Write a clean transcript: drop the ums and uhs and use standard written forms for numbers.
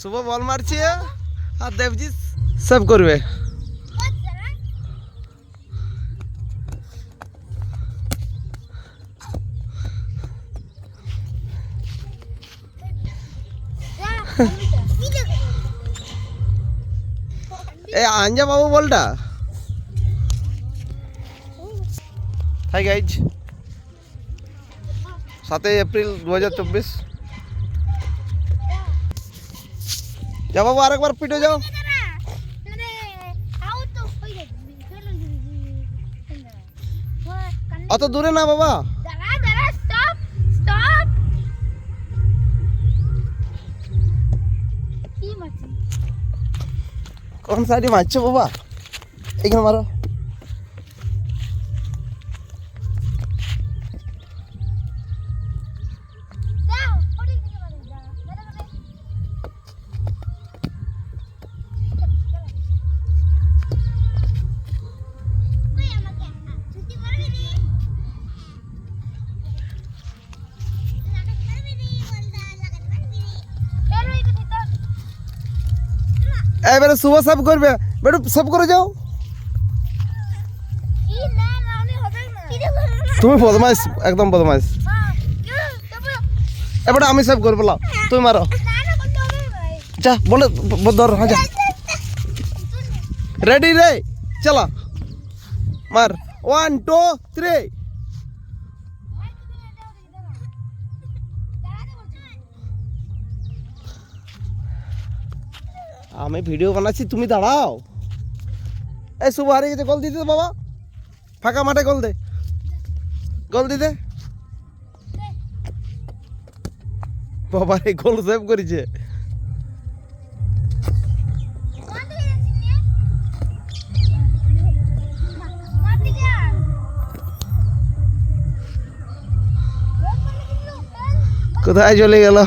শুভ বল মারছে আর দেবজিৎ সেভ করবে। এই আঞ্জা বাবু বলটা। Hi guys, 7 April 2024। যাও বাবু, আরেকবার পিটে যাও। অত দূরে না বাবা। কোন সাইডে মারছো বাবা? এখানে মারো। এবারে শুভ সব করবে, বেটু সব করে যাও। তুমি বদমাইশ, একদম বদমাইশ। এবারে আমি সব করবো, তুমি মারো। যা বলে ধর। হ্যাঁ যা, রেডি রে, চলো মার। 1 2 3। আমি ভিডিও বানাচ্ছি, তুমি দাঁড়াও। এই শুভ হারিয়ে গেছে, গোল দিতে বাবা। ফাঁকা মাঠে গোল দে, গোল দিতে বাবা। এই গোল সেভ করেছে। কোথায় চলে গেল?